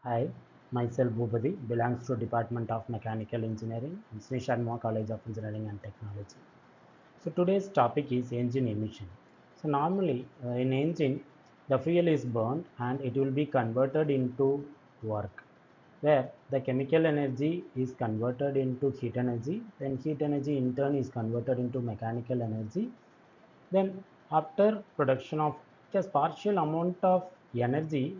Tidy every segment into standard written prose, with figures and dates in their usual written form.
Hi, myself Bhupati, belongs to Department of Mechanical Engineering in Sri Sharma College of Engineering and Technology. So today's topic is engine emission. So normally in engine, the fuel is burned and it will be converted into work, where the chemical energy is converted into heat energy, then heat energy in turn is converted into mechanical energy. Then after production of just partial amount of energy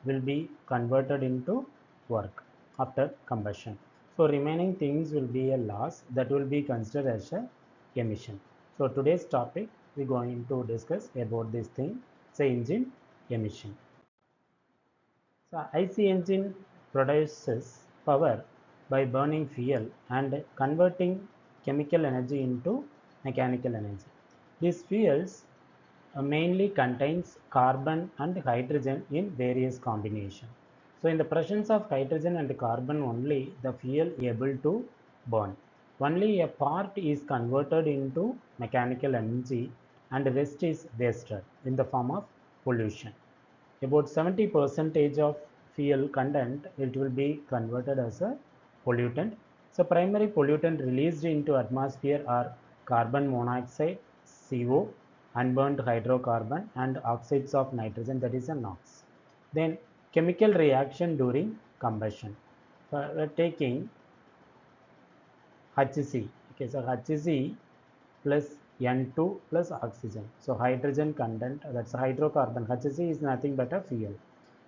will be converted into work after combustion. So remaining things will be a loss that will be considered as a emission. So today's topic we're going to discuss about this thing, say engine emission. So IC engine produces power by burning fuel and converting chemical energy into mechanical energy. These fuels mainly contains carbon and hydrogen in various combinations. So in the presence of hydrogen and carbon only the fuel able to burn. Only a part is converted into mechanical energy and the rest is wasted in the form of pollution. About 70 percentage of fuel content it will be converted as a pollutant. So primary pollutant released into atmosphere are carbon monoxide, CO, unburned hydrocarbon and oxides of nitrogen, that is a NOx. Then chemical reaction during combustion. For taking HC. Okay, so HC plus N2 plus oxygen. So hydrogen content, that's hydrocarbon. HC is nothing but a fuel.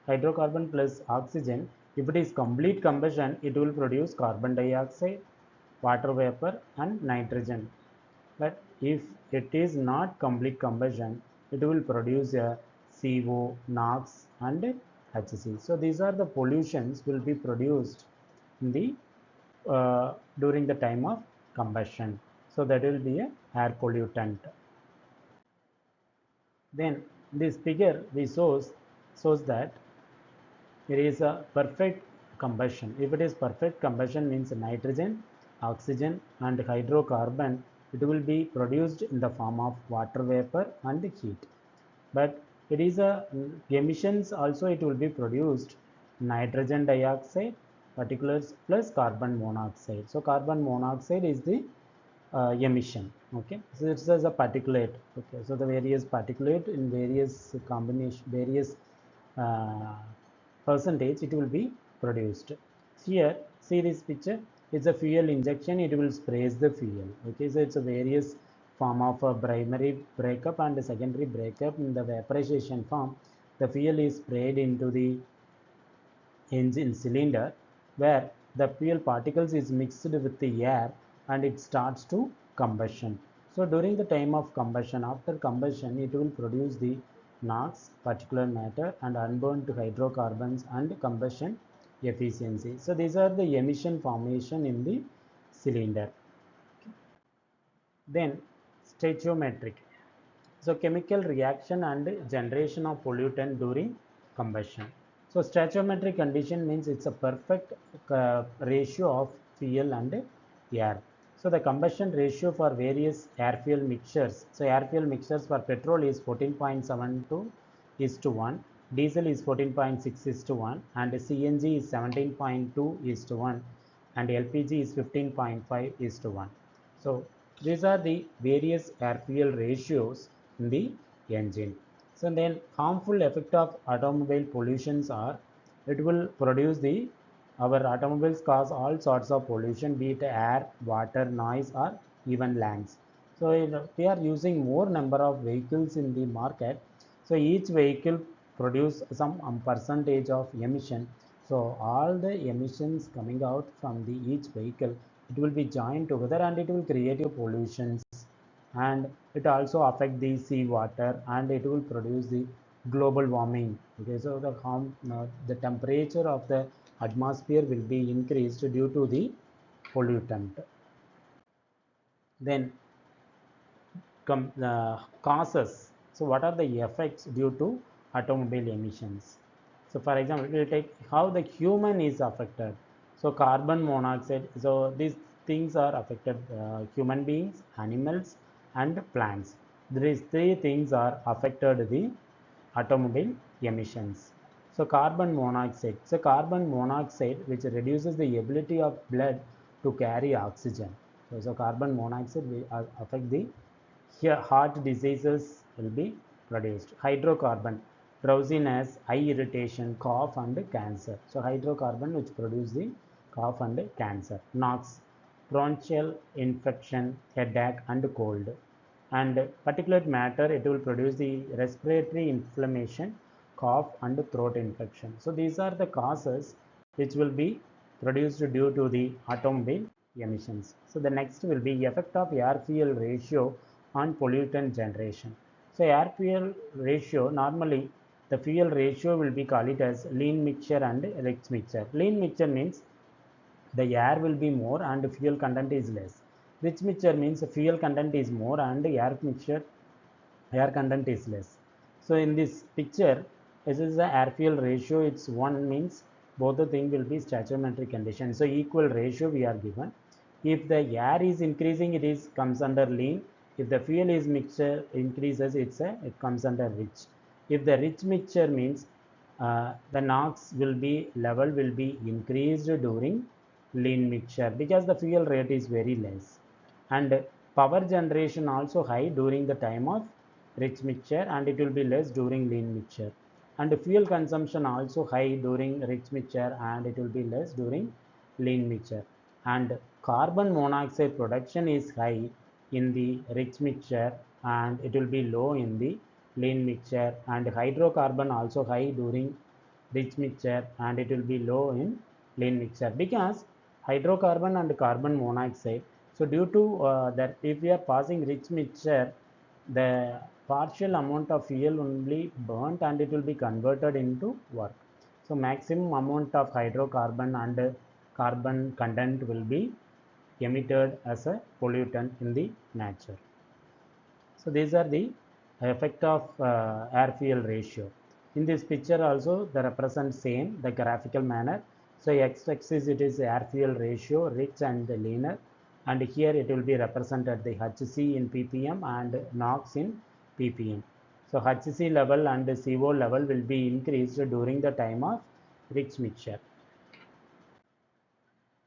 Hydrocarbon plus oxygen, if it is complete combustion, it will produce carbon dioxide, water vapor and nitrogen. But if it is not complete combustion, it will produce a CO, NOx and HC. So these are the pollutions will be produced in the during the time of combustion. So that will be a air pollutant. Then this figure we shows that it is a perfect combustion. If it is perfect combustion means nitrogen, oxygen and hydrocarbon, it will be produced in the form of water vapor and heat. But it is a emissions also it will be produced nitrogen dioxide particulars plus carbon monoxide. So carbon monoxide is the emission. Okay, so it's as a particulate. Okay, so the various particulate in various combination, various uh, percentage it will be produced. Here see this picture, it's a fuel injection, it will sprays the fuel. Okay, so it's a various form of a primary breakup and a secondary breakup. In the vaporization form the fuel is sprayed into the engine cylinder where the fuel particles is mixed with the air and it starts to combustion. So during the time of combustion, after combustion it will produce the NOx, particulate matter and unburned hydrocarbons and combustion efficiency. So these are the emission formation in the cylinder. Then stoichiometric. So chemical reaction and generation of pollutant during combustion. So stoichiometric condition means it's a perfect ratio of fuel and air. So the combustion ratio for various air fuel mixtures. So air fuel mixtures for petrol is 14.72 is to 1, diesel is 14.6 is to 1 and CNG is 17.2 is to 1 and LPG is 15.5 is to 1. So these are the various air fuel ratios in the engine. So then harmful effect of automobile pollutions are it will produce the our automobiles cause all sorts of pollution, be it air, water, noise or even lands. So we are using more number of vehicles in the market. So each vehicle produce some percentage of emission. So all the emissions coming out from the each vehicle it will be joined together and it will create a pollutions, and it also affect the sea water and it will produce the global warming. Okay, so the temperature of the atmosphere will be increased due to the pollutant. Then causes. So what are the effects due to automobile emissions? So for example, we will take how the human is affected. So carbon monoxide. So these things are affected human beings, animals, and plants. These three things are affected the automobile emissions. So carbon monoxide. So carbon monoxide which reduces the ability of blood to carry oxygen. So carbon monoxide will affect the heart diseases will be produced. Hydrocarbon, drowsiness, eye irritation, cough and cancer. So hydrocarbon which produce the cough and cancer. NOx, bronchial infection, headache and cold. And particulate matter, it will produce the respiratory inflammation, cough and throat infection. So these are the causes which will be produced due to the automobile emissions. So the next will be effect of air fuel ratio on pollutant generation. So air fuel ratio, normally the fuel ratio will be called it as lean mixture and rich mixture. Lean mixture means the air will be more and fuel content is less. Rich mixture means fuel content is more and air content is less. So in this picture, this is the air fuel ratio. It's 1 means both the thing will be stoichiometric condition. So equal ratio we are given. If the air is increasing, it comes under lean. If the fuel is mixture increases, it comes under rich. If the rich mixture means the NOx level will be increased during lean mixture because the fuel rate is very less, and power generation also high during the time of rich mixture and it will be less during lean mixture, and fuel consumption also high during rich mixture and it will be less during lean mixture, and carbon monoxide production is high in the rich mixture and it will be low in the lean mixture, and hydrocarbon also high during rich mixture and it will be low in lean mixture because hydrocarbon and carbon monoxide. So due to that, if we are passing rich mixture, the partial amount of fuel only burnt and it will be converted into work. So maximum amount of hydrocarbon and carbon content will be emitted as a pollutant in the nature. So these are the effect of air fuel ratio. In this picture also the represent same the graphical manner. So x-axis it is air fuel ratio, rich and leaner, and here it will be represented the HC in ppm and NOx in ppm. So HC level and CO level will be increased during the time of rich mixture.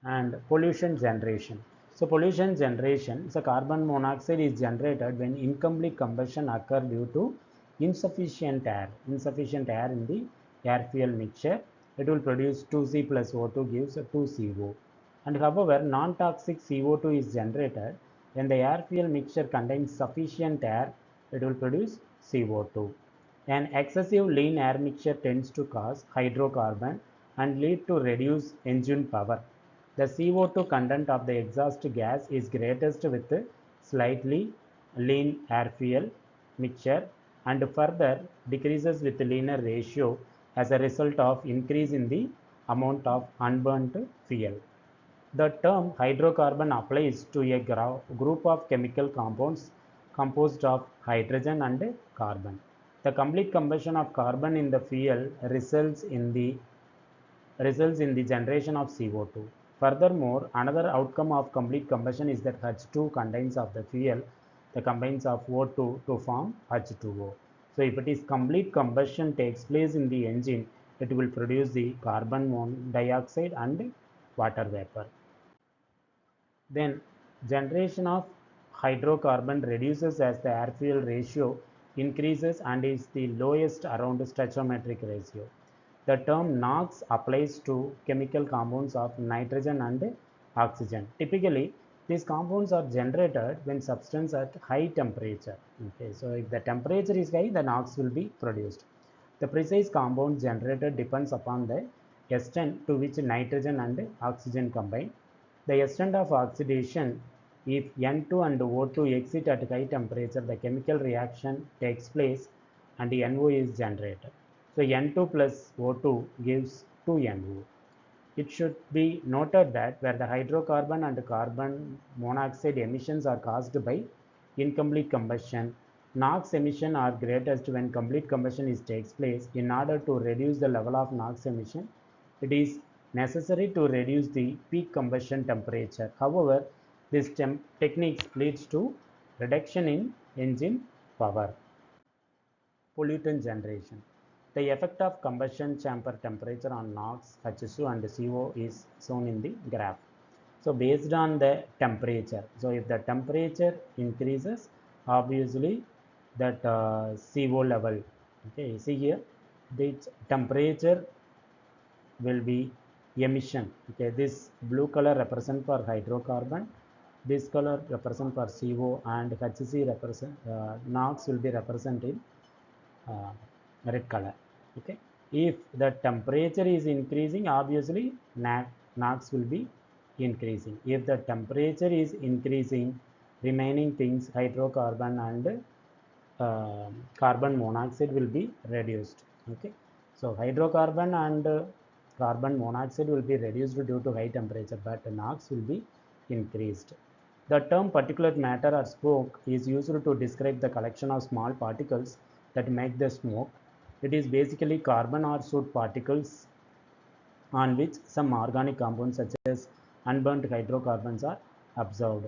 And pollution generation. So pollution generation, so carbon monoxide is generated when incomplete combustion occur due to insufficient air in the air fuel mixture. It will produce 2C plus O2 gives 2CO. And however, non-toxic CO2 is generated when the air fuel mixture contains sufficient air. It will produce CO2. An excessive lean air mixture tends to cause hydrocarbon and lead to reduced engine power. The CO2 content of the exhaust gas is greatest with slightly lean air fuel mixture and further decreases with leaner ratio as a result of increase in the amount of unburnt fuel. The term hydrocarbon applies to a group of chemical compounds composed of hydrogen and carbon. The complete combustion of carbon in the fuel results in the generation of CO2. Furthermore, another outcome of complete combustion is that H2 contains of the fuel the combines of O2 to form H2O. So if it is complete combustion takes place in the engine, it will produce the carbon dioxide and water vapor. Then generation of hydrocarbon reduces as the air fuel ratio increases and is the lowest around stoichiometric ratio. The term NOx applies to chemical compounds of nitrogen and oxygen. Typically, these compounds are generated when substance at high temperature. Okay, so if the temperature is high, the NOx will be produced. The precise compound generated depends upon the extent to which nitrogen and oxygen combine. The extent of oxidation, if N2 and O2 exit at high temperature, the chemical reaction takes place and NO is generated. So N2 plus O2 gives 2NO. It should be noted that where the hydrocarbon and carbon monoxide emissions are caused by incomplete combustion, NOx emission are greatest when complete combustion takes place. In order to reduce the level of NOx emission, it is necessary to reduce the peak combustion temperature. However, this technique leads to reduction in engine power. Pollutant generation. The effect of combustion chamber temperature on NOx, HSU and CO is shown in the graph. So based on the temperature, so if the temperature increases, obviously that CO level, okay, you see here, the temperature will be emission. Okay, this blue color represent for hydrocarbon, this color represent for CO, and HC represent NOx will be represented uh, red color. Okay, if the temperature is increasing, obviously NOx will be increasing. If the temperature is increasing, remaining things hydrocarbon and carbon monoxide will be reduced. Okay, so hydrocarbon and carbon monoxide will be reduced due to high temperature, but NOx will be increased. The term particulate matter or smoke is used to describe the collection of small particles that make the smoke. It is basically carbon or soot particles on which some organic compounds such as unburnt hydrocarbons are observed.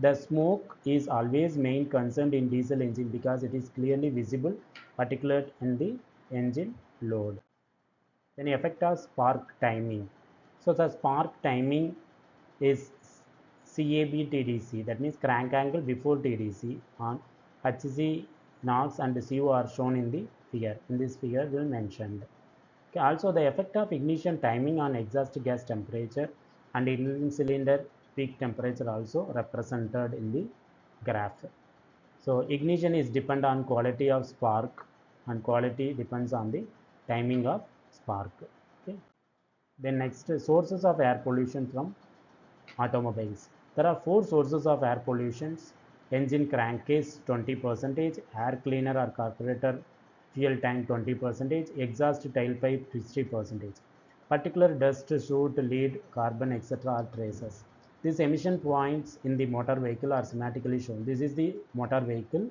The smoke is always main concern in diesel engine because it is clearly visible particulate in the engine load. Then effect of spark timing. So the spark timing is CAB-TDC, that means crank angle before TDC on HC, NOx and CO are shown in the figure. In this figure we will mentioned. Okay, also the effect of ignition timing on exhaust gas temperature and engine cylinder peak temperature also represented in the graph. So ignition is depend on quality of spark and quality depends on the timing of spark. Okay. Then next, sources of air pollution from automobiles. There are 4 sources of air pollution: engine crankcase 20%, air cleaner or carburetor fuel tank 20%, exhaust tailpipe 60%. Particular dust, soot, lead, carbon, etc. are traces. These emission points in the motor vehicle are schematically shown. This is the motor vehicle.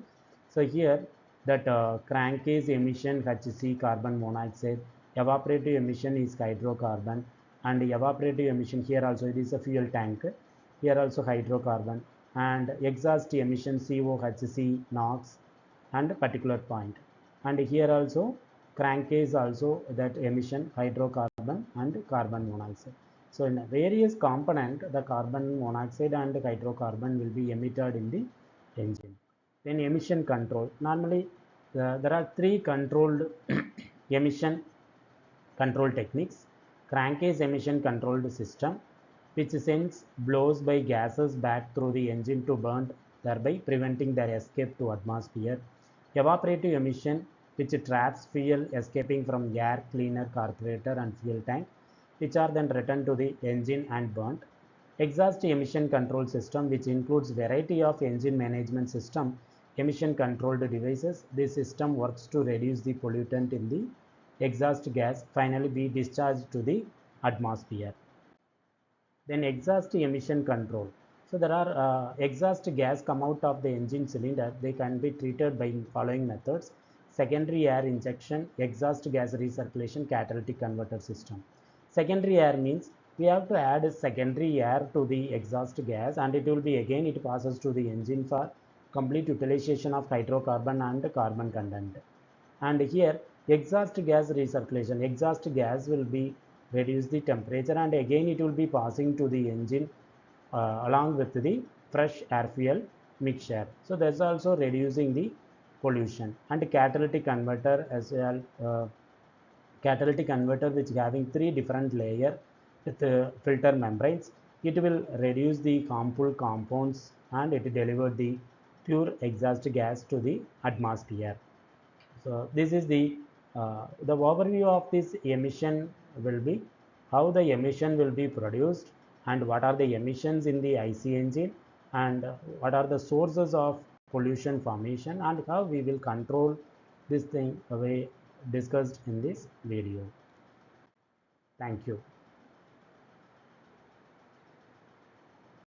So here that crankcase emission HC, carbon monoxide, evaporative emission is hydrocarbon, and evaporative emission here also it is a fuel tank, here also hydrocarbon, and exhaust emission CO, HC, NOx and particulate point, and here also crankcase also that emission hydrocarbon and carbon monoxide. So in various component the carbon monoxide and hydrocarbon will be emitted in the engine. Then emission control. Normally there are 3 controlled emission control techniques. Crankcase emission controlled system, which sends blows by gases back through the engine to burn, thereby preventing their escape to atmosphere. Evaporative emission, which traps fuel escaping from air cleaner, carburetor and fuel tank, which are then returned to the engine and burnt. Exhaust emission control system, which includes variety of engine management system emission controlled devices. This system works to reduce the pollutant in the exhaust gas finally be discharged to the atmosphere. Then exhaust emission control. So there are exhaust gas come out of the engine cylinder. They can be treated by following methods: secondary air injection, exhaust gas recirculation, catalytic converter system. Secondary air means we have to add secondary air to the exhaust gas, and it will be again it passes to the engine for complete utilization of hydrocarbon and carbon content. And here exhaust gas recirculation, exhaust gas will be reduce the temperature and again it will be passing to the engine along with the fresh air fuel mixture. So that's also reducing the pollution. And catalytic converter as well, catalytic converter which having 3 different layer with filter membranes, it will reduce the harmful compounds and it deliver the pure exhaust gas to the atmosphere. So this is the overview of this emission will be how the emission will be produced and what are the emissions in the IC engine and what are the sources of pollution formation and how we will control this thing we discussed in this video. Thank you.